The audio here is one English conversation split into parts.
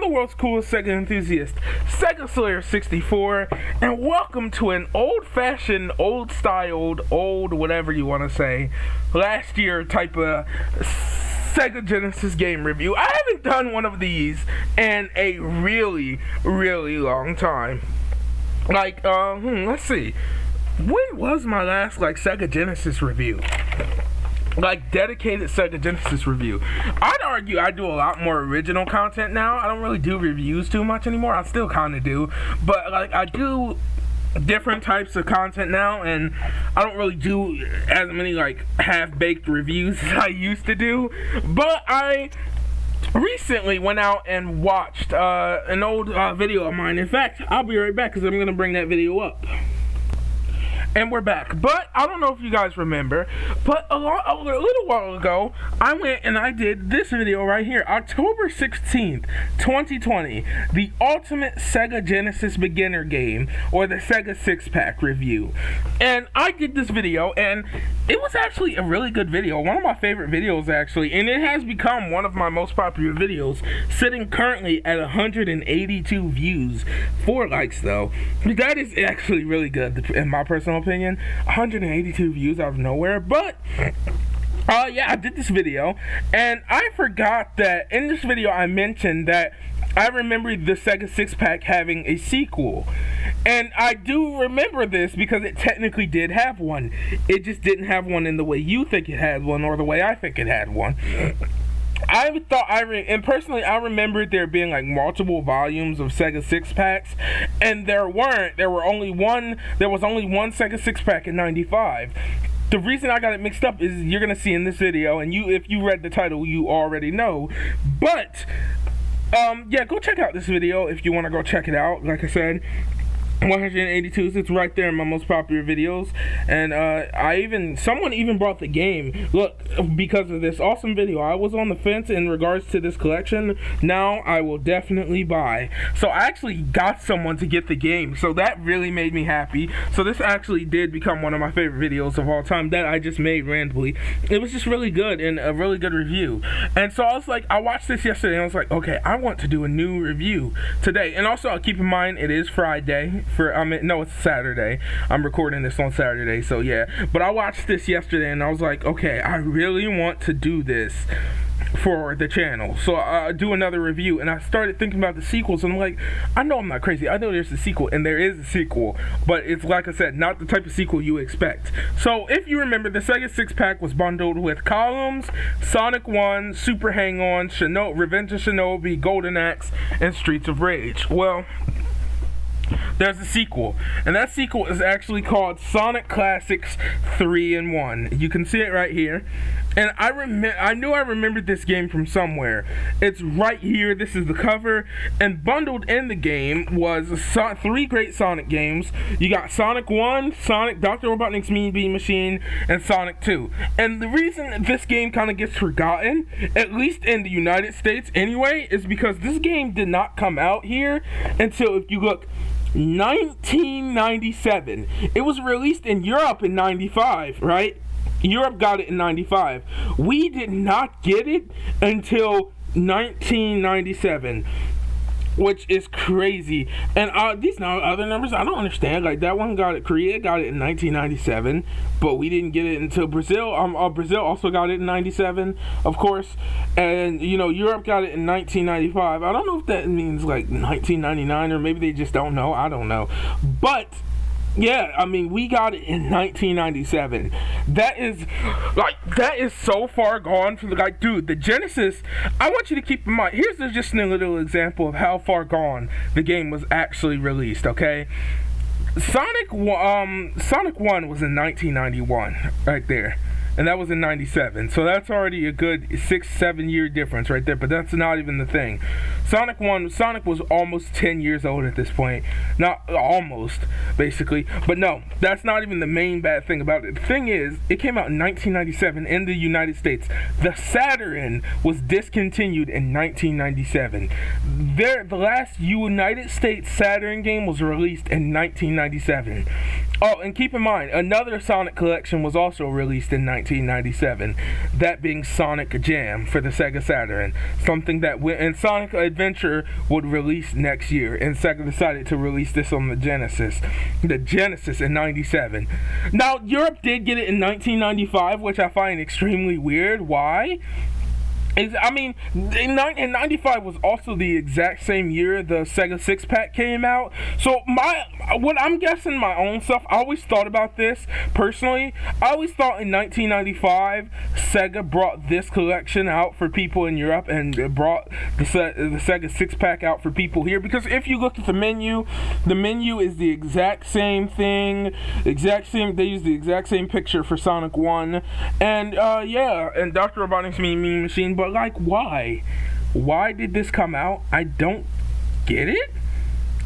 world's coolest Sega enthusiast, Sega Slayer 64, and welcome to an old-fashioned, old-styled, old whatever you want to say, last year type of Sega Genesis game review. I haven't done one of these in a really, really long time. Let's see. When was my last, Sega Genesis review? Dedicated Sega Genesis review. I'd argue I do a lot more original content now. I don't really do reviews too much anymore. I still kind of do. But, I do different types of content now, and I don't really do as many, half-baked reviews as I used to do. But I recently went out and watched an old video of mine. In fact, I'll be right back because I'm going to bring that video up. And we're back. But I don't know if you guys remember, but a little while ago, I went and I did this video right here, October 16th, 2020, the Ultimate Sega Genesis Beginner Game, or the Sega 6-Pack review. And I did this video, and it was actually a really good video, one of my favorite videos actually, and it has become one of my most popular videos, sitting currently at 182 views, 4 likes though. That is actually really good in my personal opinion. 182 views out of nowhere. But yeah, I did this video, and I forgot that in this video I mentioned that I remembered the Sega 6-Pack having a sequel. And I do remember this because it technically did have one. It just didn't have one in the way you think it had one, or the way I think it had one. Personally, I remembered there being multiple volumes of Sega 6-Packs, and there weren't. There was only one Sega 6-Pack in '95. The reason I got it mixed up is you're gonna see in this video, and if you read the title, you already know. But yeah, go check out this video if you want to go check it out. Like I said, 182, it's right there in my most popular videos. And someone even brought the game. Look, because of this awesome video, I was on the fence in regards to this collection. Now I will definitely buy. So I actually got someone to get the game, so that really made me happy. So this actually did become one of my favorite videos of all time that I just made randomly. It was just really good and a really good review. And so I was like, I watched this yesterday and I was like, okay, I want to do a new review today. And also, keep in mind, it is Friday. No, it's Saturday. I'm recording this on Saturday, so yeah. But I watched this yesterday and I was like, okay, I really want to do this for the channel, so I do another review. And I started thinking about the sequels, and I'm like, I know I'm not crazy, I know there's a sequel, and there is a sequel, but it's, like I said, not the type of sequel you expect. So if you remember, the Sega 6-Pack was bundled with Columns, Sonic 1, Super Hang-On, Revenge of Shinobi, Golden Axe, and Streets of Rage. Well, there's a sequel, and that sequel is actually called Sonic Classics 3-in-1. You can see it right here. And I knew I remembered this game from somewhere. It's right here. This is the cover. And bundled in the game was 3 great Sonic games. You got Sonic 1, Sonic, Dr. Robotnik's Mean Bean Machine, and Sonic 2. And the reason this game kind of gets forgotten, at least in the United States anyway, is because this game did not come out here until, if you look, 1997. It was released in Europe in 95, right? Europe got it in 95. We did not get it until 1997, which is crazy. And these other numbers, I don't understand. That one Korea got it in 1997, but we didn't get it until Brazil. Brazil also got it in 97, of course. And, Europe got it in 1995. I don't know if that means 1999, or maybe they just don't know. I don't know. But yeah, we got it in 1997. That is so far gone from dude, the Genesis. I want you to keep in mind, here's just a little example of how far gone the game was actually released, okay? Sonic 1 was in 1991, right there. And that was in 97. So that's already a good 6-7 year difference right there. But that's not even the thing. Sonic was almost 10 years old at this point. Not almost, basically. But no, that's not even the main bad thing about it. The thing is, it came out in 1997 in the United States. The Saturn was discontinued in 1997. The last United States Saturn game was released in 1997. Oh, and keep in mind, another Sonic collection was also released in 1997, that being Sonic Jam for the Sega Saturn, something that and Sonic Adventure would release next year, and Sega decided to release this on the Genesis in 97. Now, Europe did get it in 1995, which I find extremely weird. Why? I mean, in 95 was also the exact same year the Sega 6-pack came out. So what I'm guessing my own stuff, I always thought about this personally. I always thought in 1995 Sega brought this collection out for people in Europe and brought the Sega 6-pack out for people here, because if you look at the menu is the exact same thing, they use the exact same picture for Sonic 1, and yeah, and Dr. Robotnik's Mean Machine. But like, why did this come out? I don't get it.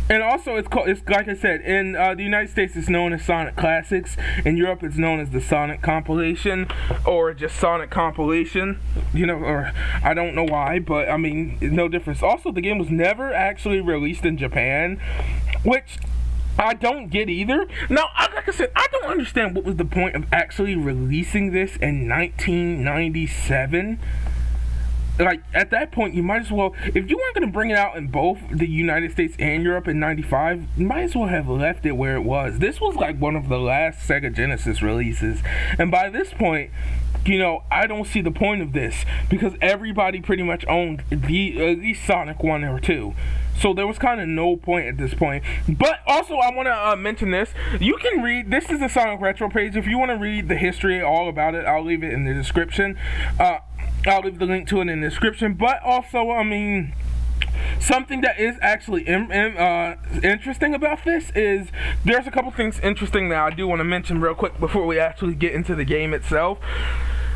And also, it's like I said, in the United States it's known as Sonic Classics. In Europe it's known as the Sonic Compilation, or just Sonic Compilation, or I don't know why, but I mean, no difference. Also, the game was never actually released in Japan, which I don't get either. Now, like I said, I don't understand what was the point of actually releasing this in 1997. Like, at that point, you might as well, if you weren't going to bring it out in both the United States and Europe in 95, you might as well have left it where it was. This was like one of the last Sega Genesis releases, and by this point, I don't see the point of this, because everybody pretty much owned at least Sonic 1 or 2. So there was kind of no point at this point. But also, I want to mention this. You can read, this is the Sonic Retro page. If you want to read the history all about it, I'll leave it in the description. I'll leave the link to it in the description. But also, I mean, something that is actually interesting about this is there's a couple things interesting that I do want to mention real quick before we actually get into the game itself.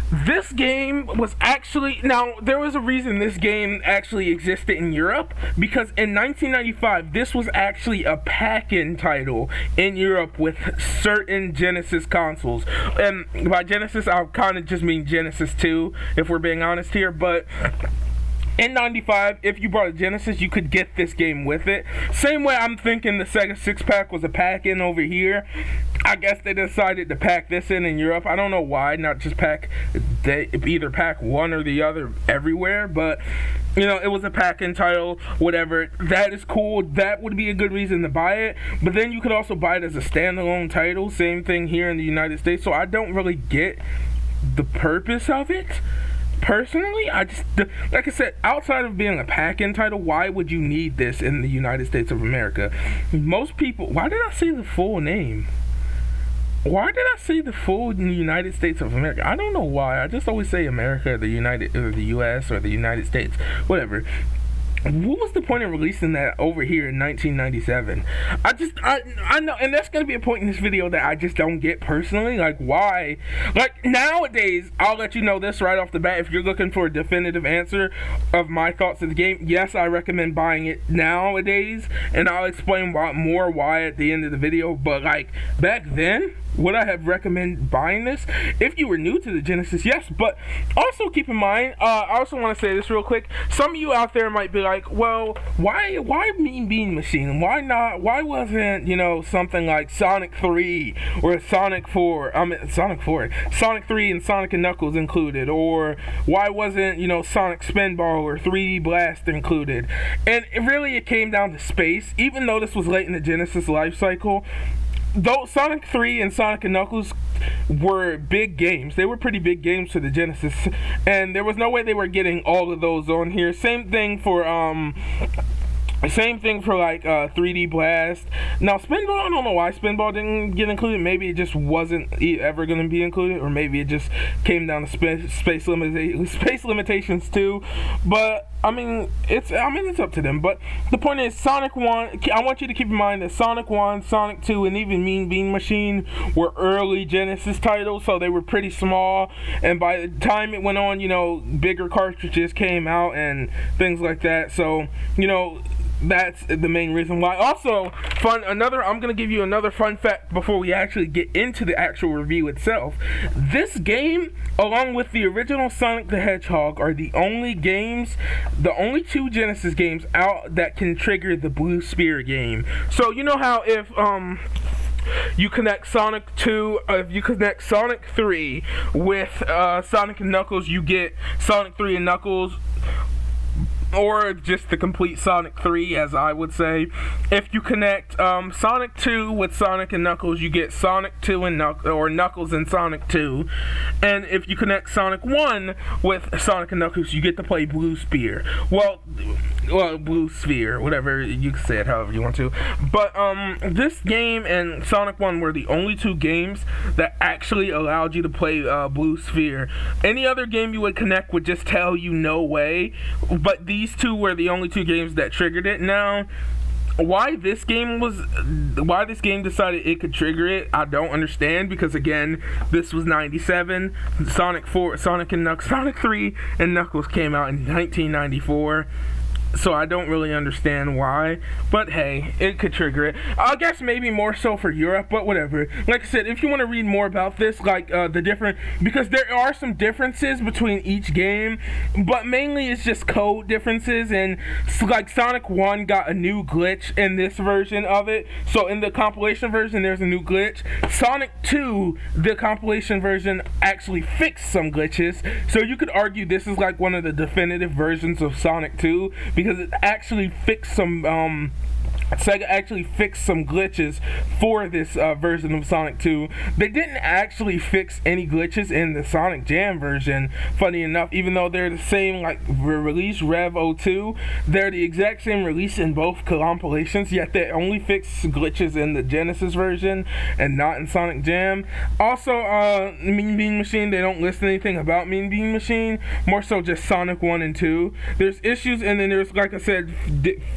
This game was actually, now there was a reason this game actually existed in Europe, because in 1995 this was actually a pack-in title in Europe with certain Genesis consoles, and by Genesis I kind of just mean Genesis 2 if we're being honest here, but in 95, if you bought a Genesis, you could get this game with it. Same way I'm thinking the Sega 6-pack was a pack-in over here. I guess they decided to pack this in Europe. I don't know why, not just either pack one or the other everywhere, but it was a pack-in title, whatever. That is cool. That would be a good reason to buy it. But then you could also buy it as a standalone title. Same thing here in the United States. So I don't really get the purpose of it. Personally, like I said, outside of being a pack-in title, why would you need this in the United States of America? Most people, why did I say the full name? Why did I say the full United States of America? I don't know why. I just always say America, or the US, or the United States, whatever. What was the point of releasing that over here in 1997? I know, and that's going to be a point in this video that I just don't get personally. Like, why? Like, nowadays, I'll let you know this right off the bat. If you're looking for a definitive answer of my thoughts of the game, yes, I recommend buying it nowadays, and I'll explain why at the end of the video. But, like, back then, would I have recommended buying this? If you were new to the Genesis, yes. But also keep in mind, I also want to say this real quick. Some of you out there might be like, well, why Mean Bean Machine? Why not? Why wasn't, something like Sonic 3 or Sonic 4? Sonic 3 and Sonic and Knuckles included? Or why wasn't, Sonic Spinball or 3D Blast included? And it came down to space. Even though this was late in the Genesis life cycle, though Sonic 3 and Sonic and Knuckles were big games, they were pretty big games for the Genesis, and there was no way they were getting all of those on here. Same thing for like 3D Blast. Now Spinball, I don't know why Spinball didn't get included. Maybe it just wasn't ever going to be included, or maybe it just came down to space limitations too. But I mean, it's up to them. But the point is, Sonic 1, I want you to keep in mind that Sonic 1, Sonic 2, and even Mean Bean Machine were early Genesis titles, so they were pretty small. And by the time it went on, bigger cartridges came out and things like that. So, that's the main reason why. Also, I'm going to give you another fun fact before we actually get into the actual review itself. This game, along with the original Sonic the Hedgehog, are the only two Genesis games out that can trigger the Blue Spear game. So, you know how if you connect Sonic 2, if you connect Sonic 3 with Sonic and Knuckles, you get Sonic 3 and Knuckles, or just the complete Sonic 3, as I would say. If you connect Sonic 2 with Sonic and Knuckles, you get Sonic 2 and Knuckles and Sonic 2. And if you connect Sonic 1 with Sonic and Knuckles, you get to play Blue Sphere. Well, Blue Sphere, whatever, you can say it however you want to. But this game and Sonic 1 were the only two games that actually allowed you to play Blue Sphere. Any other game you would connect would just tell you no way, but these two were the only two games that triggered it. Now, why this game decided it could trigger it, I don't understand, because again, this was 97. Sonic 3 and Knuckles came out in 1994. So I don't really understand why, but hey, it could trigger it. I guess maybe more so for Europe, but whatever. Like I said, if you want to read more about this, like because there are some differences between each game, but mainly it's just code differences, and like Sonic 1 got a new glitch in this version of it, so in the compilation version there's a new glitch. Sonic 2, the compilation version, actually fixed some glitches, so you could argue this is like one of the definitive versions of Sonic 2, because it actually fixed some Sega actually fixed some glitches for this version of Sonic 2. They didn't actually fix any glitches in the Sonic Jam version, funny enough, even though they're the same, like, release, Rev 02, they're the exact same release in both compilations, yet they only fixed glitches in the Genesis version and not in Sonic Jam. Also, Mean Bean Machine, they don't list anything about Mean Bean Machine, more so just Sonic 1 and 2. There's issues, and then there's, like I said,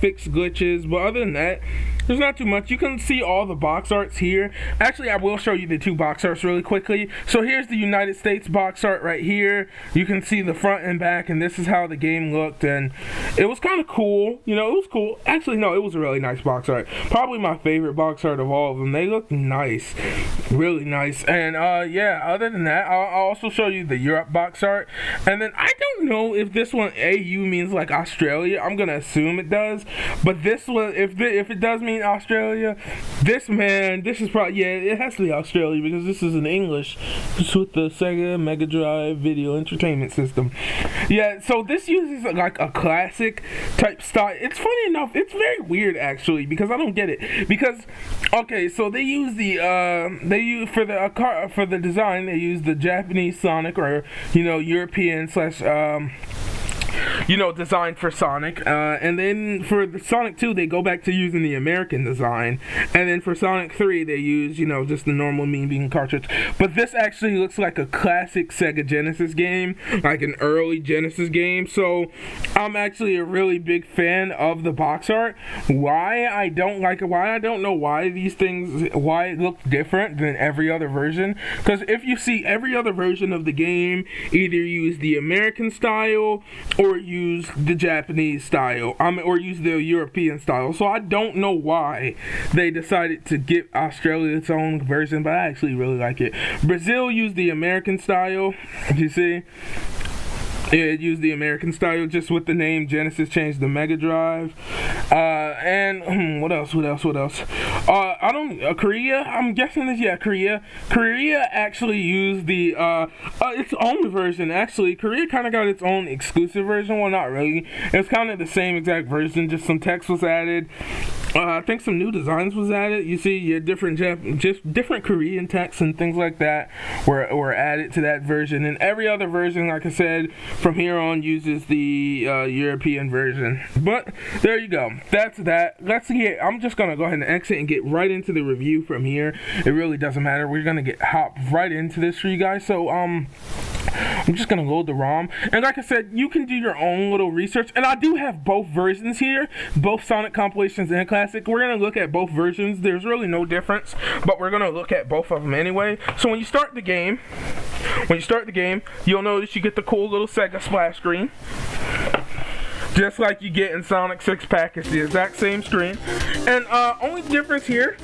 fixed glitches, but other than that, there's not too much. You can see all the box arts here. Actually, I will show you the two box arts really quickly. So here's the United States box art right here. You can see the front and back, and this is how the game looked, and it was kind of cool. You know, it was cool. Actually, no, it was a really nice box art. Probably my favorite box art of all of them. They look nice, really nice. And yeah, other than that, I'll also show you the Europe box art. And then I don't know if this one AU means like Australia. I'm gonna assume it does, but this one, if it does mean Australia, this is probably, yeah, it has to be Australia, because this is in English. It's with the Sega Mega Drive Video Entertainment System. Yeah, so this uses like a classic type style. It's funny enough, it's very weird actually, because I don't get it. Because, okay, so they use for the design, they use the Japanese Sonic, or, you know, European slash design for Sonic, and then for the Sonic 2 they go back to using the American design, and then for Sonic 3 they use, just the normal Mean Bean cartridge. But this actually looks like a classic Sega Genesis game, like an early Genesis game, so I'm actually a really big fan of the box art. Why I don't like it, why I don't know why it looks different than every other version, because if you see every other version of the game either use the American style or use the Japanese style, or use the European style. So I don't know why they decided to give Australia its own version, but I actually really like it. Brazil used the American style, you see. Yeah, it used the American style, just with the name Genesis changed the Mega Drive. And what else? Korea, I'm guessing this, yeah, Korea. Korea actually used the its own version. Actually, Korea kind of got its own exclusive version. Well, not really. It's kind of the same exact version, just some text was added. I think some new designs was added. You see, your different Korean text and things like that were added to that version. And every other version, like I said, from here on uses the European version. But there you go. That's that. I'm just gonna go ahead and exit and get right into the review from here. It really doesn't matter. We're gonna hop right into this for you guys. So I'm just gonna load the ROM, and like I said, you can do your own little research, and I do have both versions here, both Sonic compilations and classic. We're gonna look at both versions. There's really no difference, but we're gonna look at both of them anyway. So when you start the game, you'll notice you get the cool little Sega splash screen, just like you get in Sonic 6 Pack. It's the exact same screen, and only difference here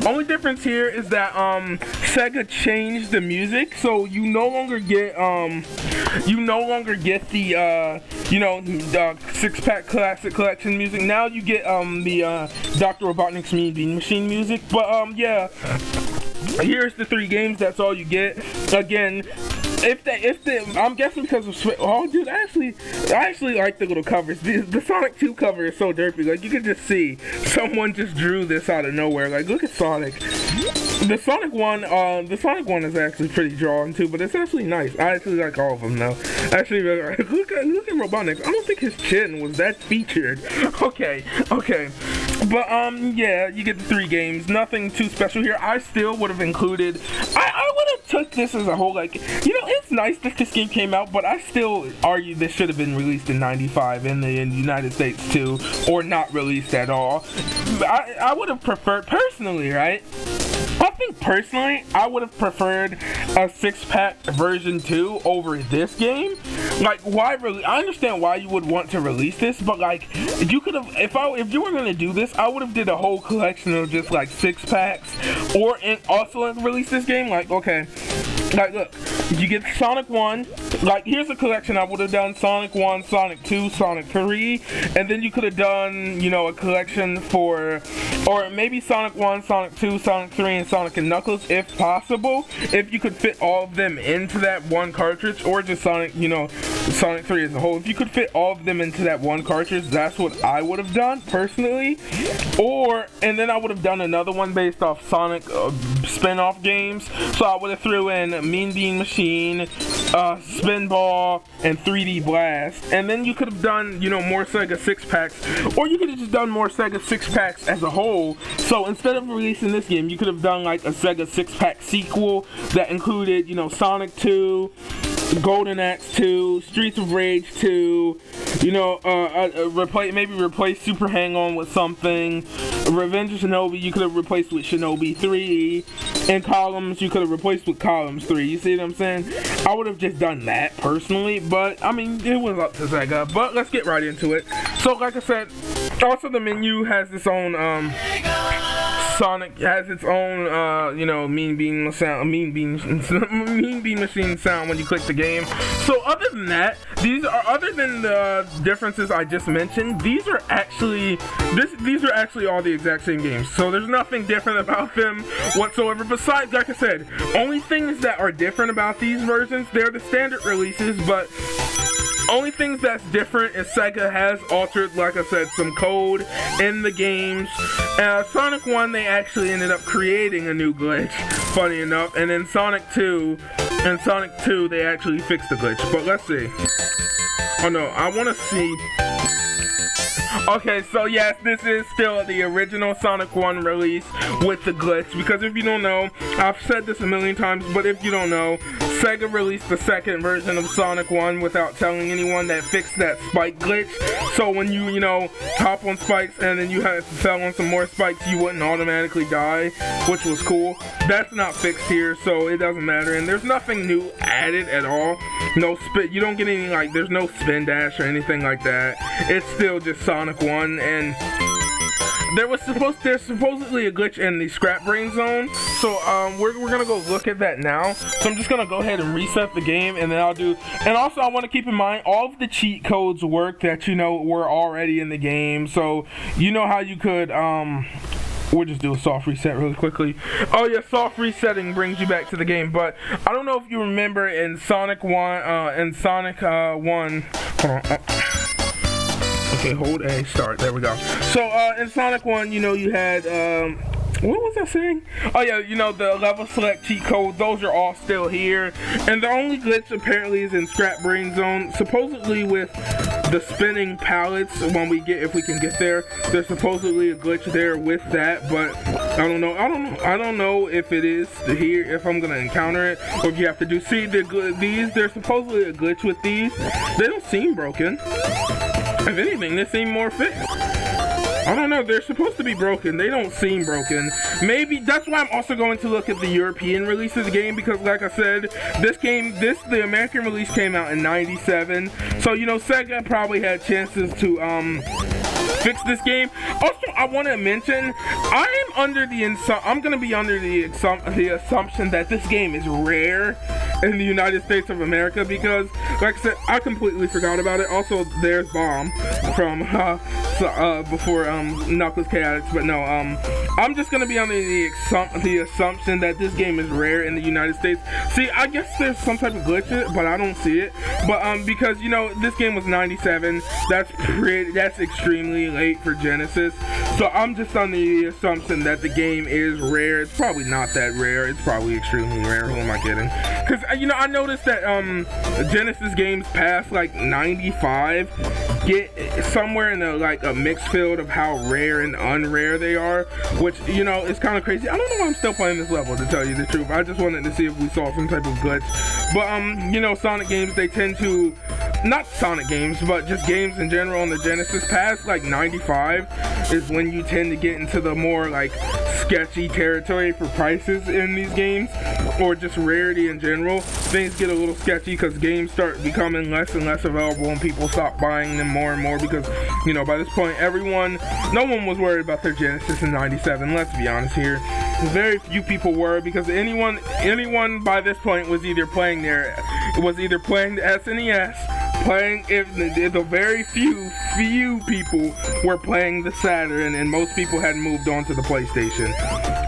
Only difference here is that Sega changed the music, so you no longer get the the 6-pack classic collection music. Now you get the Dr. Robotnik's Mean Bean Machine music. But yeah, here's the 3 games. That's all you get. Again, I'm guessing because of oh dude, I actually like the little covers. The Sonic 2 cover is so derpy. Like, you can just see someone just drew this out of nowhere. Like, look at Sonic. The Sonic one is actually pretty drawn too, but it's actually nice. I actually like all of them though. Actually, look at Robotnik. I don't think his chin was that featured. Okay. But yeah, you get the 3 games. Nothing too special here. I still would have included. I would have took this as a whole. Like, it's nice that this game came out, but I still argue this should have been released in '95 in the United States too, or not released at all. I would have preferred personally, right? I think personally, I would have preferred a 6-pack version 2 over this game. Like, why really? I understand why you would want to release this, but like, you could have, if you were gonna do this, I would have did a whole collection of just like 6-packs, or and also release this game. Like, okay. Like, look, you get Sonic 1, like, here's a collection. I would have done Sonic 1, Sonic 2, Sonic 3, and then you could have done, a collection for, or maybe Sonic 1, Sonic 2, Sonic 3, and Sonic and Knuckles, if possible, if you could fit all of them into that one cartridge, or just Sonic, Sonic 3 as a whole. If you could fit all of them into that one cartridge, that's what I would have done, personally. And then I would have done another one based off Sonic spin-off games, so I would have threw in Mean Bean Machine, Spinball, and 3D Blast. And then you could have done, more Sega 6-packs, or you could have just done more Sega 6-packs as a whole. So instead of releasing this game, you could have done like a Sega 6-pack sequel that included, Sonic 2, Golden Axe 2, Streets of Rage 2, replace Super Hang-On with something. Revenge of Shinobi you could have replaced with Shinobi 3, and Columns you could have replaced with Columns 3. You see what I'm saying? I would have just done that personally, but I mean, it was up to Sega. But let's get right into it. So like I said, also the menu has its own Sonic has its own, Mean Bean sound, Mean Bean Machine sound when you click the game. So other than that, other than the differences I just mentioned, these are actually all the exact same games. So there's nothing different about them whatsoever. Besides, like I said, only things that are different about these versions, they're the standard releases, but only things that's different is Sega has altered, like I said, some code in the games. Sonic 1, they actually ended up creating a new glitch, funny enough, and in Sonic 2, they actually fixed the glitch. But let's see. Oh no, I want to see. Okay, so yes, this is still the original Sonic 1 release with the glitch, because if you don't know, I've said this a million times, but if you don't know, Sega released the second version of Sonic 1 without telling anyone that fixed that spike glitch. So when you, hop on spikes and then you fell on some more spikes, you wouldn't automatically die, which was cool. That's not fixed here, so it doesn't matter, and there's nothing new added at all. No spin, you don't get any, there's no spin dash or anything like that. It's still just Sonic 1, and there's supposedly a glitch in the Scrap Brain Zone, so we're gonna go look at that now. So I'm just gonna go ahead and reset the game, and then and also I want to keep in mind all of the cheat codes work that were already in the game. So how you could we'll just do a soft reset really quickly. Oh yeah, soft resetting brings you back to the game, but I don't know if you remember in Sonic 1, hold on. Okay, hold A, start. There we go. So, in Sonic 1, you had, what was I saying? Oh yeah, the level select cheat code, those are all still here. And the only glitch apparently is in Scrap Brain Zone. Supposedly with the spinning pallets, if we can get there, there's supposedly a glitch there with that, but I don't know if it is here, if I'm gonna encounter it, or if you have to do, there's supposedly a glitch with these. They don't seem broken. If anything, they seem more fixed. I don't know, they're supposed to be broken. They don't seem broken. Maybe, that's why I'm also going to look at the European release of the game, because like I said, the American release came out in '97. So, Sega probably had chances to, fix this game. Also, I want to mention, I'm gonna be under the assumption that this game is rare in the United States of America, because, like I said, I completely forgot about it. Also, there's Bomb from before Knuckles Chaotix, but no, I'm just gonna be under the assumption that this game is rare in the United States. See, I guess there's some type of glitch in it, but I don't see it. But because, you know, this game was 97, that's extremely late for Genesis. So I'm just under the assumption that the game is rare. It's probably not that rare. It's probably extremely rare. Who am I kidding? Because, you know, I noticed that Genesis games past like 95 get somewhere in a mixed field of how rare and unrare they are, which, you know, is kind of crazy. I don't know why I'm still playing this level, to tell you the truth. I just wanted to see if we saw some type of glitch. But you know, Sonic games, they tend to, not Sonic games, but just games in general on the Genesis, past like 95 is when you tend to get into the more like sketchy territory for prices in these games, or just rarity in general. Things get a little sketchy because games start becoming less and less available and people stop buying them more and more, because, you know, by this point no one was worried about their Genesis in 97, let's be honest here. Very few people were, because anyone by this point was either playing the SNES, if the very few people were playing the Saturn, and most people had moved on to the PlayStation.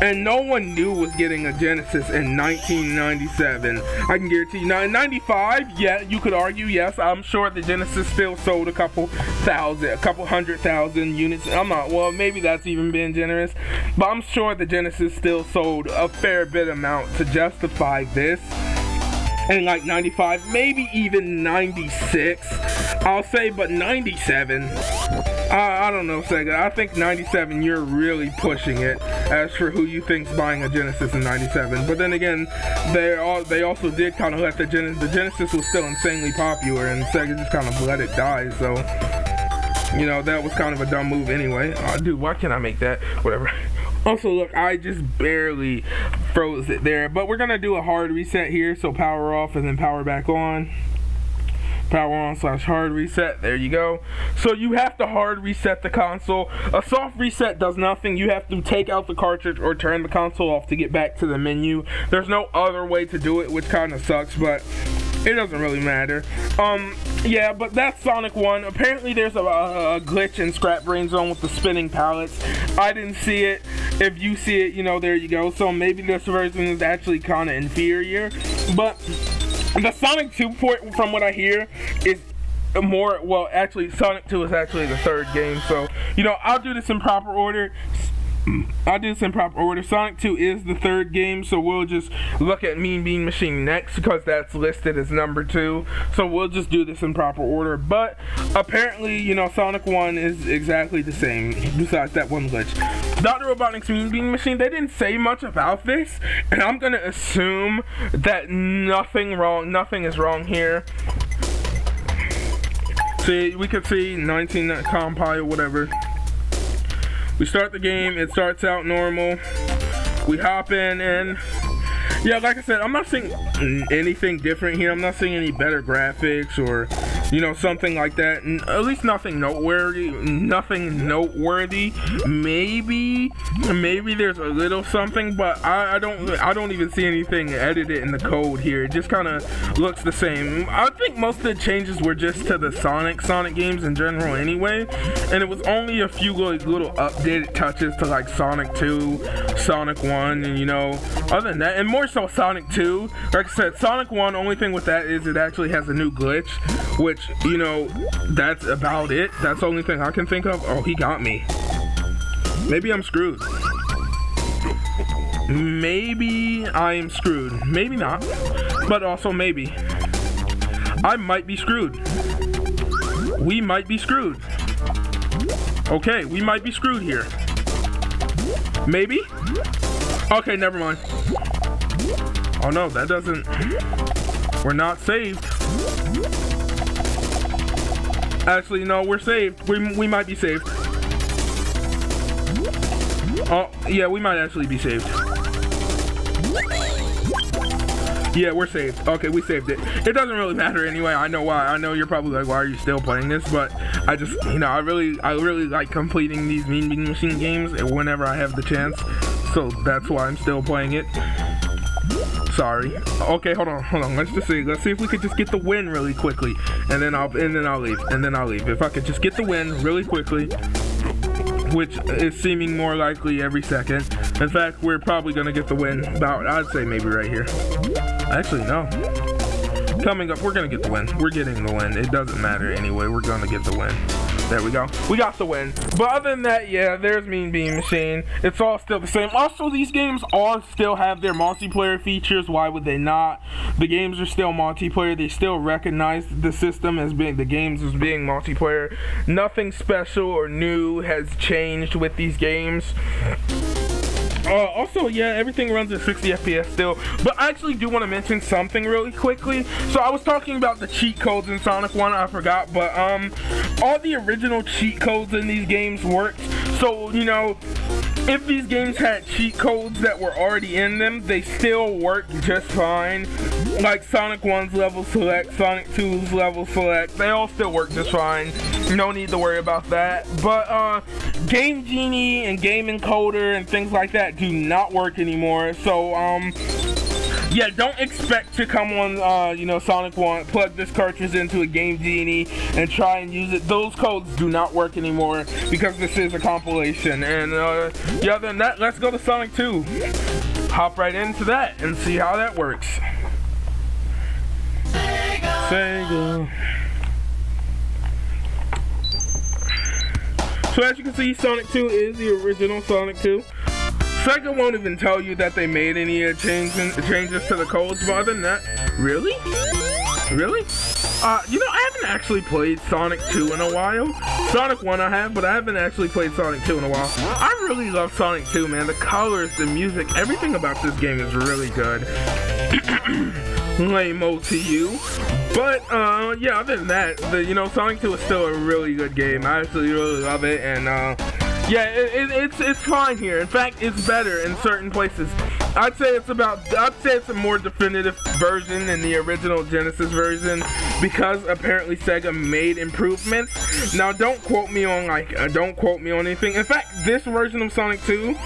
And no one knew was getting a Genesis in 1997. I can guarantee you. Now in 95, yeah, you could argue, yes, I'm sure the Genesis still sold a couple hundred thousand units. Maybe that's even being generous, but I'm sure the Genesis still sold a fair bit amount to justify this. And like 95, maybe even 96, I'll say, but 97, I don't know, Sega. I think 97, you're really pushing it as for who you think's buying a Genesis in 97. But then again, they also did kind of let the Genesis was still insanely popular, and Sega just kind of let it die. So, you know, that was kind of a dumb move anyway. Dude, why can't I make that? Whatever. Also, look, I just barely froze it there, but we're gonna do a hard reset here. So power off and then power back on. Power on / hard reset. There you go. So you have to hard reset the console. A soft reset does nothing. You have to take out the cartridge or turn the console off to get back to the menu. There's no other way to do it, which kind of sucks, but it doesn't really matter. Yeah, but that's Sonic 1. Apparently there's a glitch in Scrap Brain Zone with the spinning pallets. I didn't see it. If you see it, you know, there you go. So maybe this version is actually kind of inferior. But the Sonic 2 port, from what I hear, is more, well, actually, Sonic 2 is actually the third game. So, you know, I'll do this in proper order. Sonic 2 is the third game, so we'll just look at Mean Bean Machine next, because that's listed as number 2. So we'll just do this in proper order. But apparently, you know, Sonic 1 is exactly the same, besides that one glitch. Dr. Robotnik's Mean Bean Machine, they didn't say much about this, and I'm gonna assume that nothing is wrong here. See, we could see 19 compile, whatever. We start the game, it starts out normal. We hop in, and yeah, like I said, I'm not seeing anything different here. I'm not seeing any better graphics or, you know, something like that. At least nothing noteworthy. Maybe there's a little something, but I don't even see anything edited in the code here. It just kind of looks the same. I think most of the changes were just to the Sonic games in general anyway, and it was only a few little updated touches to like Sonic 2, Sonic 1, and, you know, other than that, and more so Sonic 2. Like I said, Sonic 1, only thing with that is it actually has a new glitch, which, you know, that's about it. That's the only thing I can think of. Oh, he got me. Maybe I'm screwed. Maybe I am screwed. Maybe not. But also maybe. I might be screwed. We might be screwed. Okay, we might be screwed here. Maybe? Okay, never mind. Oh no, that doesn't... We're not saved. Actually, no, we're saved. We might be saved. Oh, yeah, we might actually be saved. Yeah, we're saved. Okay, we saved it. It doesn't really matter anyway. I know why. I know you're probably like, why are you still playing this? But I just, you know, I really like completing these Mean Bean Machine games whenever I have the chance. So that's why I'm still playing it. Sorry. Okay, hold on. Let's see if we could just get the win really quickly, and then I'll leave. If I could just get the win really quickly, which is seeming more likely every second. In fact, we're probably gonna get the win about, I'd say maybe right here. Actually, no. Coming up, we're gonna get the win. We're getting the win. It doesn't matter anyway. We're gonna get the win. There we go. We got the win. But other than that, yeah, there's Mean Bean Machine. It's all still the same. Also, these games all still have their multiplayer features. Why would they not? The games are still multiplayer. They still recognize the system as being, the games as being multiplayer. Nothing special or new has changed with these games. Also, yeah, everything runs at 60 FPS still. But I actually do want to mention something really quickly. So I was talking about the cheat codes in Sonic 1, I forgot, but all the original cheat codes in these games worked. So, you know, if these games had cheat codes that were already in them, they still work just fine. Like Sonic 1's level select, Sonic 2's level select, they all still work just fine. No need to worry about that. But Game Genie and Game Encoder and things like that do not work anymore. So yeah, don't expect to come on, you know, Sonic 1, plug this cartridge into a Game Genie and try and use it. Those codes do not work anymore because this is a compilation. And yeah, other than that, let's go to Sonic 2. Hop right into that and see how that works. Sega. So as you can see, Sonic 2 is the original Sonic 2. Sega won't even tell you that they made any changes to the codes, but other than that, really? Really? You know, I haven't actually played Sonic 2 in a while. Sonic 1 I have, but I haven't actually played Sonic 2 in a while. I really love Sonic 2, man. The colors, the music, everything about this game is really good. Lame-o to you. But, yeah, other than that, you know, Sonic 2 is still a really good game. I actually really love it, and, yeah, it's fine here. In fact, it's better in certain places. I'd say it's a more definitive version than the original Genesis version because apparently Sega made improvements. Now, don't quote me on anything. In fact, this version of Sonic 2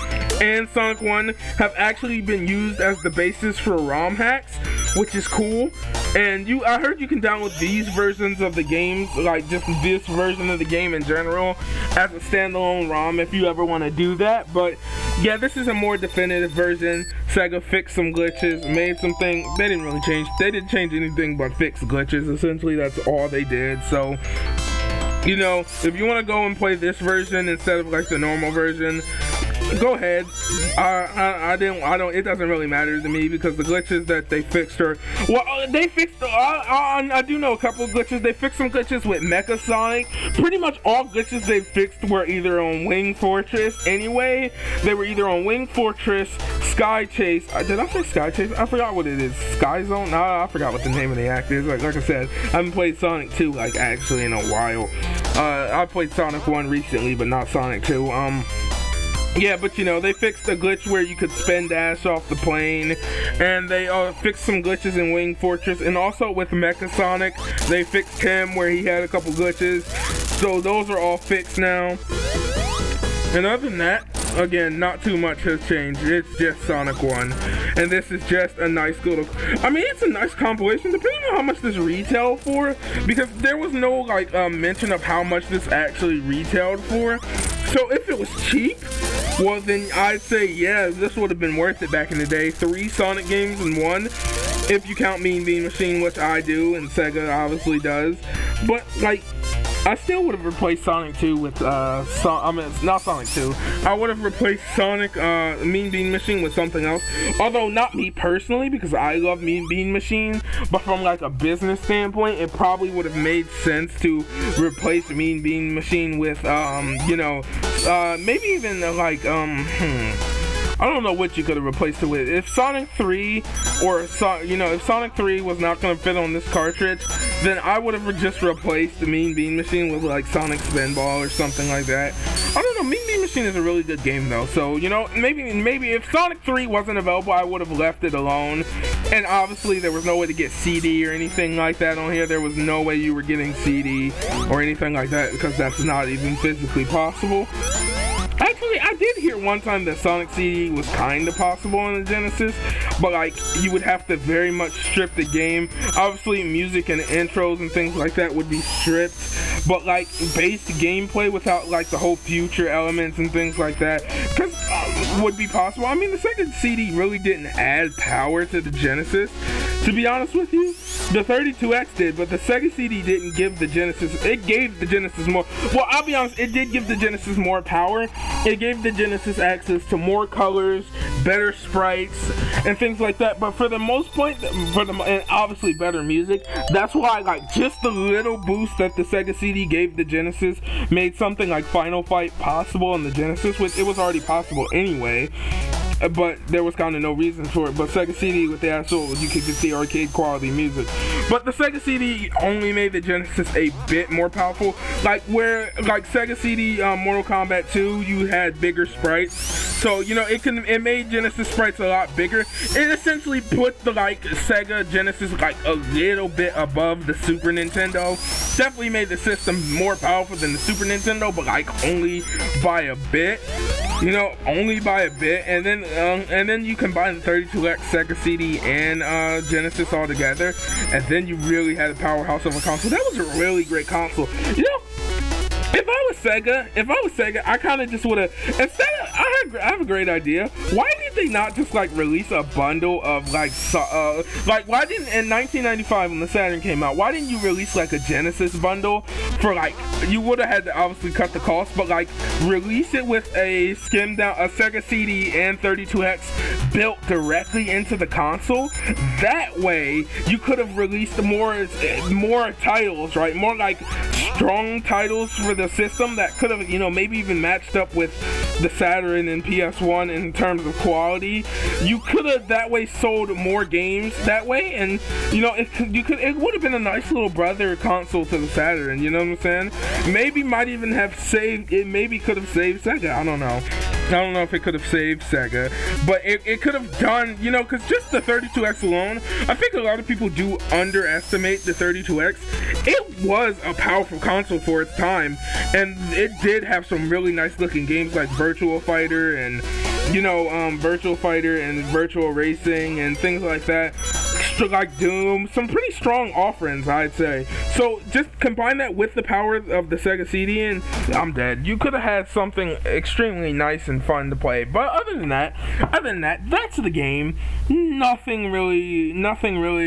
and Sonic 1 have actually been used as the basis for ROM hacks, which is cool. And I heard you can download these versions of the games, like just this version of the game in general, as a standalone ROM if you ever want to do that. But yeah, this is a more definitive version. Sega fixed some glitches, made some things. They didn't change anything but fix glitches. Essentially, that's all they did. So, you know, if you want to go and play this version instead of like the normal version, go ahead. It doesn't really matter to me because the glitches that they fixed I do know a couple of glitches. They fixed some glitches with Mecha Sonic. Pretty much all glitches they fixed were either on Wing Fortress anyway. They were either on Wing Fortress, Sky Chase. Did I say Sky Chase? I forgot what it is. Sky Zone? No, I forgot what the name of the act is. Like I said, I haven't played Sonic 2 like actually in a while. I played Sonic 1 recently, but not Sonic 2. Yeah, but you know, they fixed a glitch where you could spin dash off the plane, and they fixed some glitches in Wing Fortress, and also with Mecha Sonic, they fixed him where he had a couple glitches, so those are all fixed now. And other than that, again, not too much has changed. It's just Sonic 1, and this is just a nice little, I mean, it's a nice compilation, depending on how much this retailed for, because there was no, like, mention of how much this actually retailed for. So if it was cheap, well then I'd say yeah, this would have been worth it back in the day. 3 Sonic games in one, if you count Mean Bean Machine, which I do, and Sega obviously does. But like, I still would have replaced Sonic 2 with, not Sonic 2. I would have replaced Sonic, Mean Bean Machine with something else. Although, not me personally, because I love Mean Bean Machine. But from, like, a business standpoint, it probably would have made sense to replace Mean Bean Machine with, you know, maybe even, like, I don't know what you could have replaced it with. If Sonic 3 or if Sonic 3 was not going to fit on this cartridge, then I would have just replaced the Mean Bean Machine with like Sonic Spinball or something like that. I don't know. Mean Bean Machine is a really good game though. So maybe if Sonic 3 wasn't available, I would have left it alone. And obviously there was no way to get CD or anything like that on here. There was no way you were getting CD or anything like that because that's not even physically possible. Actually, I did hear one time that Sonic CD was kind of possible on the Genesis, but like you would have to very much strip the game. Obviously, music and intros and things like that would be stripped, but like base gameplay without like the whole future elements and things like that, because would be possible. I mean, the second CD really didn't add power to the Genesis. To be honest with you, the 32X did, but the Sega CD didn't give the Genesis. It gave the Genesis more. Well, I'll be honest, it did give the Genesis more power. It gave the Genesis access to more colors, better sprites, and things like that. But for the most part, and obviously better music. That's why, like, just the little boost that the Sega CD gave the Genesis made something like Final Fight possible in the Genesis, which it was already possible anyway. But there was kind of no reason for it. But Sega CD with the actual, you could get the arcade quality music. But the Sega CD only made the Genesis a bit more powerful. Like Sega CD Mortal Kombat 2, you had bigger sprites. So, it made Genesis sprites a lot bigger. It essentially put the Sega Genesis like a little bit above the Super Nintendo. Definitely made the system more powerful than the Super Nintendo, but like only by a bit. Only by a bit, and then you combine the 32X Sega CD and Genesis all together, and then you really had a powerhouse of a console. That was a really great console. If I was Sega, I kind of just would have, I have a great idea. Why did they not just like release a bundle of why didn't, in 1995 when the Saturn came out, why didn't you release like a Genesis bundle for you would have had to obviously cut the cost, but release it with a Sega CD and 32X built directly into the console. That way you could have released more titles, right? More strong titles for the system that could have, maybe even matched up with the Saturn and PS1 in terms of quality. You could have that way sold more games that way, and it would have been a nice little brother console to the Saturn. You know what I'm saying? Maybe might even have saved it. Maybe could have saved Sega. I don't know. I don't know if it could have saved Sega, but it could have done, because just the 32X alone, I think a lot of people do underestimate the 32X. It was a powerful console for its time, and it did have some really nice looking games like Virtual Fighter and Virtual Racing and things like that. Like Doom, some pretty strong offerings, I'd say. So just combine that with the power of the Sega CD and I'm dead. You could have had something extremely nice and fun to play. But other than that, that's the game. Nothing really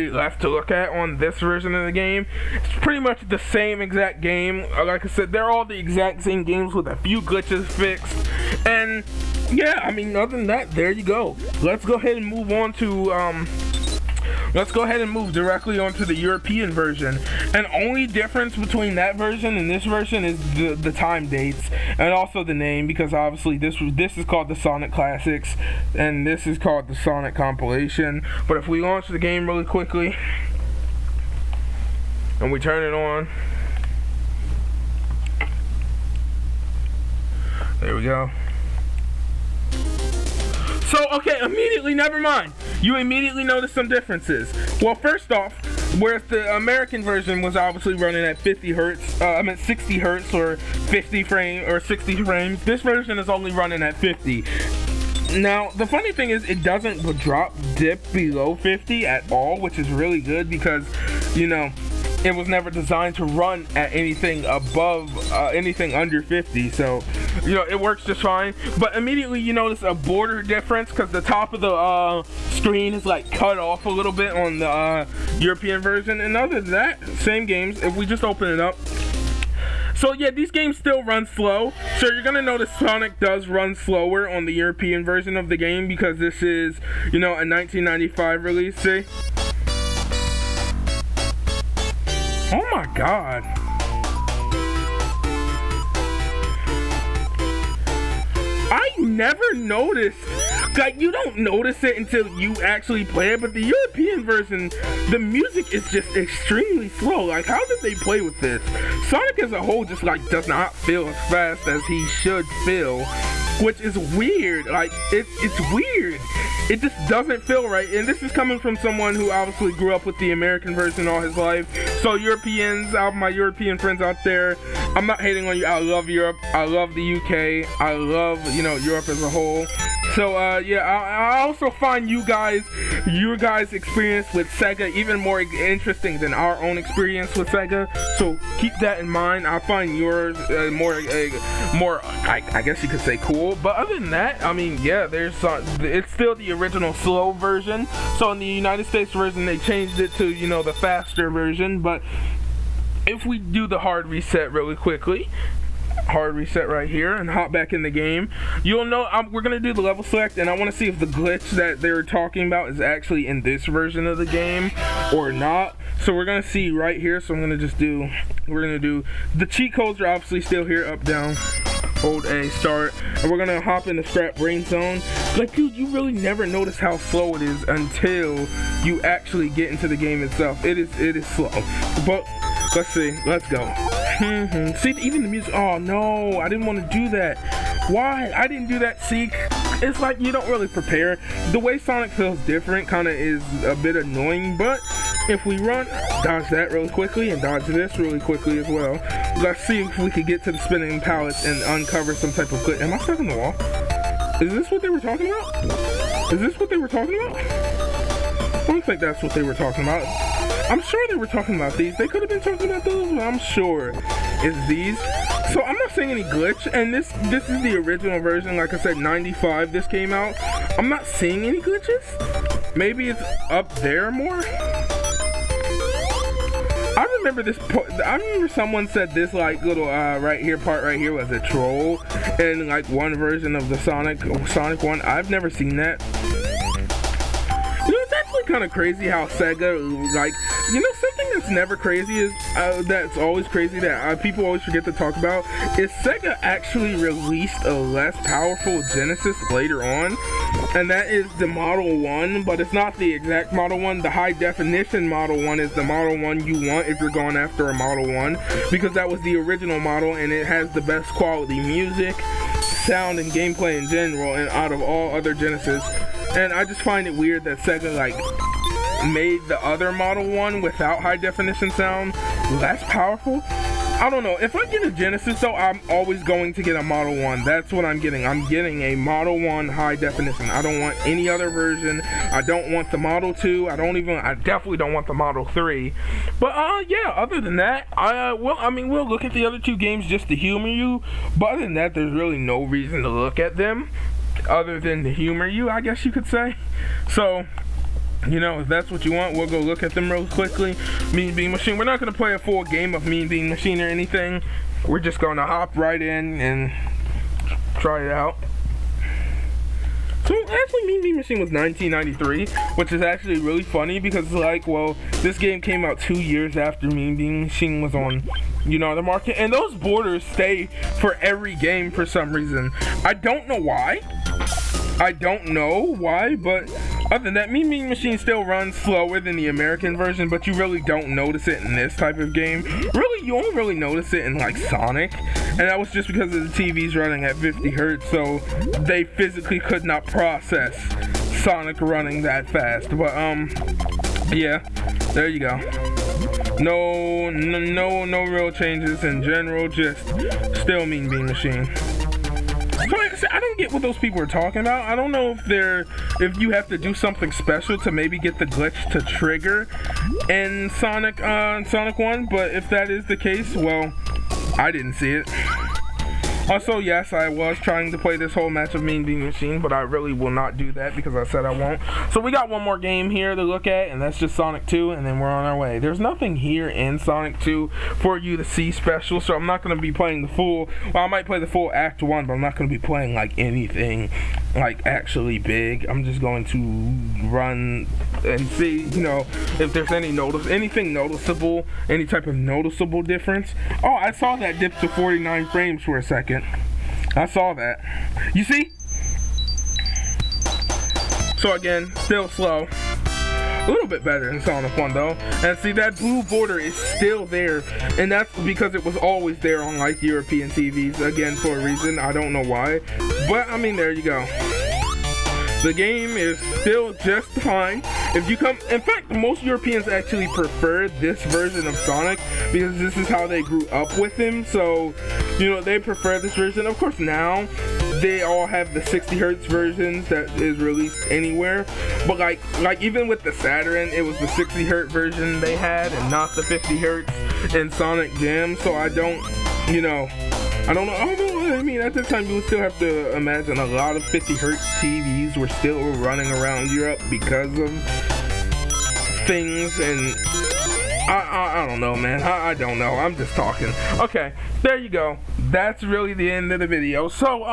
left to look at on this version of the game. It's pretty much the same exact game. Like I said, they're all the exact same games with a few glitches fixed. And yeah, I mean, other than that, there you go. Let's go ahead and move on to Let's go ahead and move directly onto the European version. And only difference between that version and this version is the time dates and also the name, because obviously this is called the Sonic Classics and this is called the Sonic Compilation. But if we launch the game really quickly and we turn it on, there we go. So, okay, immediately, never mind. You immediately notice some differences. Well, first off, whereas the American version was obviously running at 60 hertz or 50 frame or 60 frames, this version is only running at 50. Now, the funny thing is it doesn't dip below 50 at all, which is really good because, it was never designed to run at anything above, anything under 50, so, it works just fine. But immediately you notice a border difference because the top of the screen is cut off a little bit on the European version. And other than that, same games. If we just open it up, so yeah, these games still run slow. So you're gonna notice Sonic does run slower on the European version of the game because this is, a 1995 release. See? Oh my god. I never noticed. like, you don't notice it until you actually play it, but the European version, the music is just extremely slow. Like, how did they play with this? Sonic as a whole just, like, does not feel as fast as he should feel, which is weird. Like, it's weird. It just doesn't feel right, and this is coming from someone who obviously grew up with the American version all his life. So Europeans, all my European friends out there, I'm not hating on you. I love Europe. I love the UK. I love, you know, Europe as a whole. So yeah, I also find your guys' experience with Sega even more interesting than our own experience with Sega. So keep that in mind. I find yours more, I guess you could say, cool. But other than that, I mean, yeah, it's still the original slow version. So in the United States version, they changed it to, you know, the faster version. But if we do the hard reset really quickly, hard reset right here, and hop back in the game, you'll know we're gonna do the level select, and I want to see if the glitch that they were talking about is actually in this version of the game or not. So we're gonna see right here. So we're gonna do the cheat codes are obviously still here, up, down, hold A, start, and we're gonna hop in the scrap brain zone. Like, dude, you really never notice how slow it is until you actually get into the game itself. It is slow, but let's see. Let's go. See, even the music. Oh no, I didn't want to do that. Why? I didn't do that. See, it's like you don't really prepare. The way Sonic feels different kind of is a bit annoying, but if we run, dodge that really quickly and dodge this really quickly as well. Let's see if we could get to the spinning pallets and uncover some type of glitch. Am I stuck in the wall? Is this what they were talking about? Is this what they were talking about? I don't think that's what they were talking about. I'm sure they were talking about these. They could have been talking about those, but I'm sure it's these. So I'm not seeing any glitch, and this is the original version. Like I said, 95 this came out. I'm not seeing any glitches. Maybe it's up there more. I remember this. I remember someone said this like little right here part right here was a troll in like one version of the Sonic one. I've never seen that. You know, it's actually kind of crazy how Sega, like, you know, something that's never crazy is, that's always crazy that people always forget to talk about, is Sega actually released a less powerful Genesis later on, and that is the Model 1, but it's not the exact Model 1. The high definition Model 1 is the Model 1 you want if you're going after a Model 1, because that was the original model, and it has the best quality music, sound, and gameplay in general, and out of all other Genesis. And I just find it weird that Sega, like, made the other Model 1 without high definition sound less powerful. I don't know. If I get a Genesis, though, I'm always going to get a Model 1. That's what I'm getting. I'm getting a Model 1 high definition. I don't want any other version. I don't want the Model 2. I definitely don't want the Model 3. But, yeah, other than that, we'll look at the other two games just to humor you. But other than that, there's really no reason to look at them other than to humor you, I guess you could say. So, you know, if that's what you want, we'll go look at them real quickly. Mean Bean Machine. We're not going to play a full game of Mean Bean Machine or anything. We're just going to hop right in and try it out. So, actually, Mean Bean Machine was 1993, which is actually really funny because, like, well, this game came out 2 years after Mean Bean Machine was on, you know, the market. And those borders stay for every game for some reason. I don't know why. But other than that, Mean Bean Machine still runs slower than the American version, but you really don't notice it in this type of game. Really, you only really notice it in, like, Sonic, and that was just because of the TVs running at 50 hertz, so they physically could not process Sonic running that fast. But, yeah, there you go. No real changes in general, just still Mean Bean Machine. So like I said, I don't get what those people are talking about. I don't know if you have to do something special to maybe get the glitch to trigger in Sonic 1, but if that is the case, well, I didn't see it. Also, yes, I was trying to play this whole match of Mean Bean Machine, but I really will not do that because I said I won't. So we got one more game here to look at, and that's just Sonic 2, and then we're on our way. There's nothing here in Sonic 2 for you to see special, so I'm not going to be playing the full, well, I might play the full Act 1, but I'm not going to be playing, like, anything, like, actually big. I'm just going to run and see, you know, if there's anything noticeable, any type of noticeable difference. Oh, I saw that dip to 49 frames for a second. I saw that. You see? So again, still slow. A little bit better than Sonic 1 though. And see, that blue border is still there, and that's because it was always there on like European TVs, again for a reason, I don't know why. But I mean, there you go. The game is still just fine. If you come, in fact, most Europeans actually prefer this version of Sonic because this is how they grew up with him. So, you know, they prefer this version. Of course, now they all have the 60 hertz versions that is released anywhere. But like even with the Saturn, it was the 60 hertz version they had and not the 50 hertz in Sonic Jam. So I don't know. I mean, at the time, you would still have to imagine a lot of 50 hertz TVs were still running around Europe because of things, and I don't know, man. I don't know. I'm just talking. Okay, there you go. That's really the end of the video. So,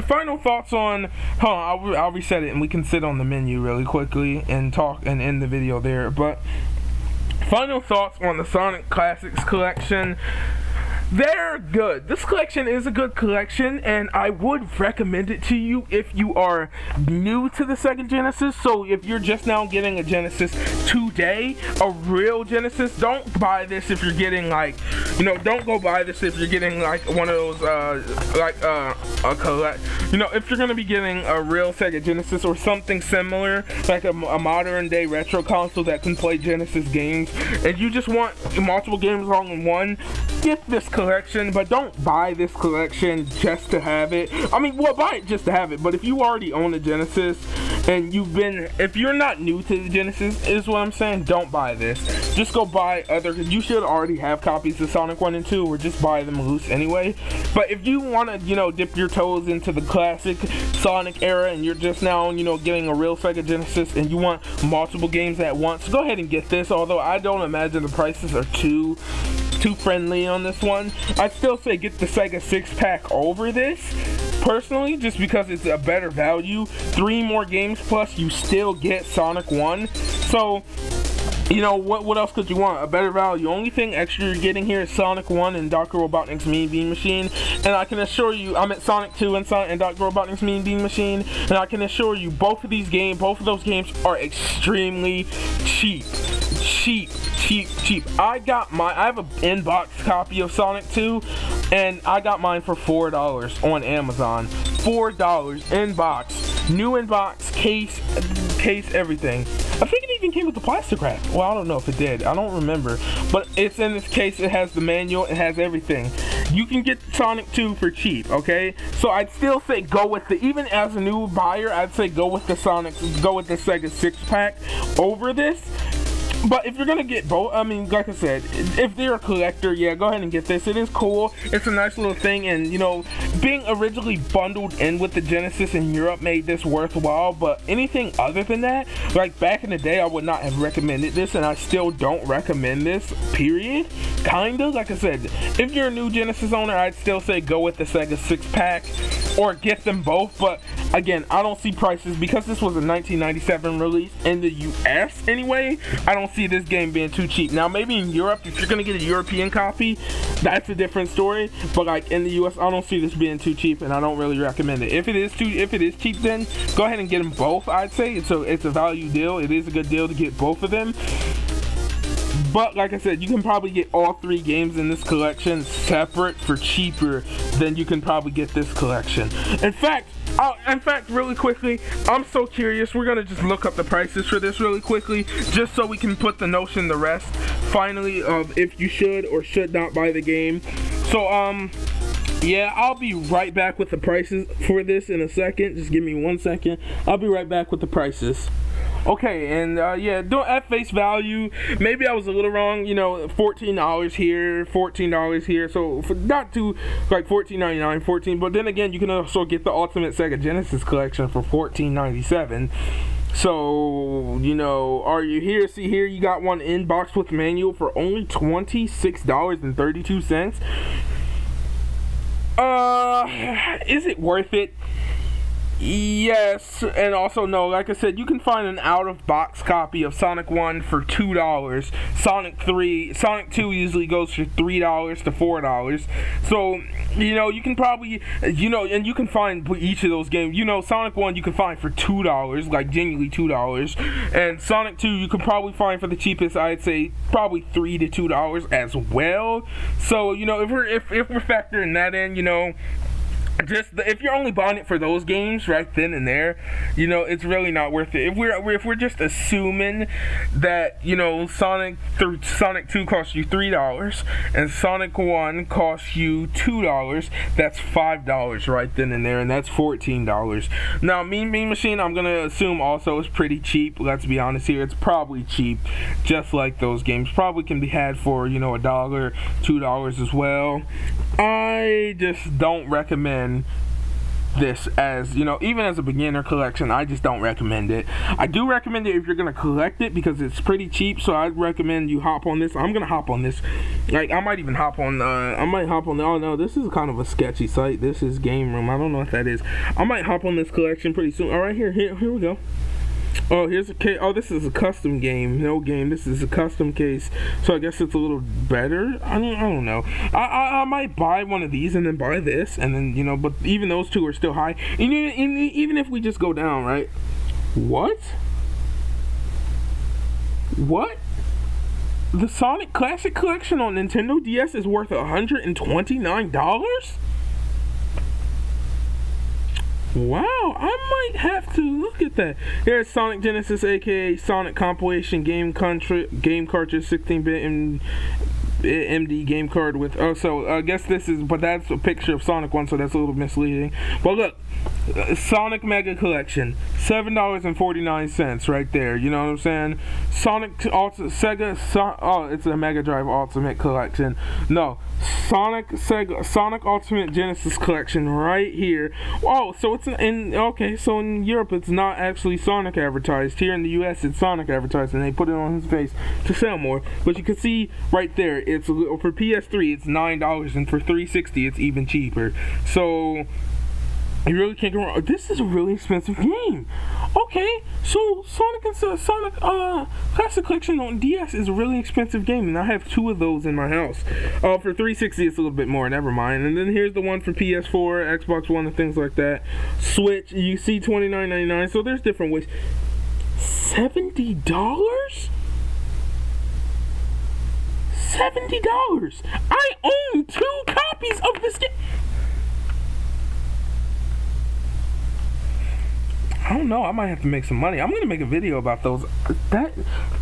final thoughts on. Hold on, I'll reset it, and we can sit on the menu really quickly and talk and end the video there. But final thoughts on the Sonic Classics collection. They're good. This collection is a good collection, and I would recommend it to you if you are new to the Sega Genesis. So if you're just now getting a Genesis today, a real Genesis, don't buy this if you're getting like, don't go buy this if you're getting like one of those, a collect. If you're gonna be getting a real Sega Genesis or something similar, like a modern day retro console that can play Genesis games, and you just want multiple games all in one, get this collection, but don't buy this collection just to have it. I mean, well, buy it just to have it, but if you already own a Genesis and if you're not new to the Genesis, is what I'm saying, don't buy this. Just go buy you should already have copies of Sonic 1 and 2, or just buy them loose anyway. But if you want to, dip your toes into the classic Sonic era and you're just now, getting a real Sega Genesis and you want multiple games at once, go ahead and get this, although I don't imagine the prices are too friendly on this one. I'd still say get the Sega 6-pack over this, personally, just because it's a better value. 3 more games plus you still get Sonic 1. So, what else could you want? A better value. Only thing extra you're getting here is Sonic 1 and Dr. Robotnik's Mean Bean Machine. And I can assure you, I'm at Sonic 2 and Dr. Robotnik's Mean Bean Machine. And I can assure you, both of those games are extremely cheap. Cheap. I have an inbox copy of Sonic 2, and I got mine for $4 on Amazon. $4 inbox, new inbox, case, everything. I think it even came with the plastic wrap. Well, I don't know if it did. I don't remember. But it's in this case. It has the manual. It has everything. You can get Sonic 2 for cheap, okay? So I'd still say go with even as a new buyer, I'd say go with the Sega 6-pack over this. But if you're gonna get both, I mean, like I said, if they're a collector, yeah, go ahead and get this. It is cool. It's a nice little thing, and being originally bundled in with the Genesis in Europe made this worthwhile. But anything other than that, like back in the day, I would not have recommended this, and I still don't recommend this. Period. Kinda. Like I said, if you're a new Genesis owner, I'd still say go with the Sega 6-pack or get them both. But again, I don't see prices because this was a 1997 release in the US anyway. I don't see this game being too cheap. Now maybe in Europe, if you're gonna get a European copy, that's a different story, but like in the US, I don't see this being too cheap, and I don't really recommend it. If it is cheap, then go ahead and get them both. I'd say it's a value deal. It is a good deal to get both of them. But like I said, you can probably get all 3 games in this collection separate for cheaper than you can probably get this collection. In fact, really quickly, I'm so curious. We're gonna just look up the prices for this really quickly, just so we can put the notion to rest, finally, of if you should or should not buy the game. So, yeah, I'll be right back with the prices for this in a second. Just give me 1 second. I'll be right back with the prices. Okay, and yeah, doing at face value, maybe I was a little wrong, $14 here, $14 here, so not too, like $14.99, $14, but then again, you can also get the Ultimate Sega Genesis Collection for $14.97, so, are you here? See here, you got one in-box with manual for only $26.32. Is it worth it? Yes, and also no, like I said, you can find an out-of-box copy of Sonic 1 for $2. Sonic 2 usually goes for $3 to $4. So, you can probably, and you can find each of those games. Sonic 1 you can find for $2, like genuinely $2. And Sonic 2 you can probably find for the cheapest, I'd say, probably $3 to $2 as well. So, if we're factoring that in, if you're only buying it for those games right then and there, it's really not worth it. If we're just assuming that Sonic 2 costs you $3 and Sonic 1 costs you $2, that's $5 right then and there, and that's $14. Now, Mean Machine, I'm gonna assume also is pretty cheap. Let's be honest here, it's probably cheap, just like those games. Probably can be had for $1, $2 as well. I just don't recommend this as, even as a beginner collection. I just don't recommend it. I do recommend it if you're going to collect it because it's pretty cheap, so I'd recommend you hop on this. I'm going to hop on this. Like, I might even hop on, oh no, this is kind of a sketchy site. This is Game Room. I don't know what that is. I might hop on this collection pretty soon. Alright, here we go. Oh, here's a case. Oh, this is a custom game. No game. This is a custom case. So I guess it's a little better. I don't know. I might buy one of these and then buy this, and then but even those two are still high. And even if we just go down, right? What? The Sonic Classic Collection on Nintendo DS is worth $129? Wow, I might have to look at that. Here's Sonic Genesis, aka Sonic Compilation Game Cartridge, 16-bit MD game card with. Oh, so I guess but that's a picture of Sonic 1, so that's a little misleading. But look, Sonic Mega Collection, $7.49 right there. You know what I'm saying? It's a Mega Drive Ultimate Collection. No, Sonic Ultimate Genesis Collection right here. Oh, so so in Europe it's not actually Sonic advertised. Here in the US it's Sonic advertised, and they put it on his face to sell more. But you can see right there, it's for PS3 it's $9, and for 360 it's even cheaper. So you really can't go wrong. This is a really expensive game. Okay, so Sonic Classic Collection on DS is a really expensive game, and I have 2 of those in my house. For 360 it's a little bit more, never mind. And then here's the one for PS4, Xbox One, and things like that. Switch, you see $29.99, so there's different ways. $70? $70! I own 2 copies of this game! I don't know, I might have to make some money. I'm gonna make a video about those.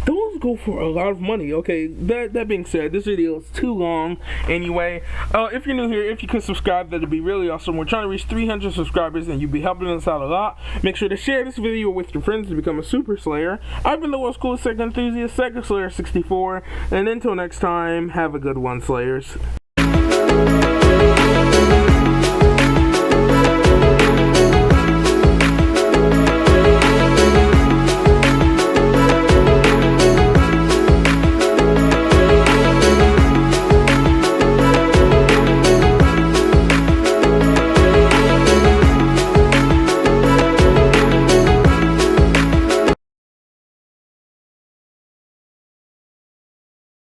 Those go for a lot of money. Okay, that being said, this video is too long anyway. If you're new here, if you could subscribe, that'd be really awesome. We're trying to reach 300 subscribers, and you'd be helping us out a lot. Make sure to share this video with your friends to become a Super Slayer. I've been the world's coolest Sega enthusiast, Sega Slayer 64, and until next time, have a good one, Slayers.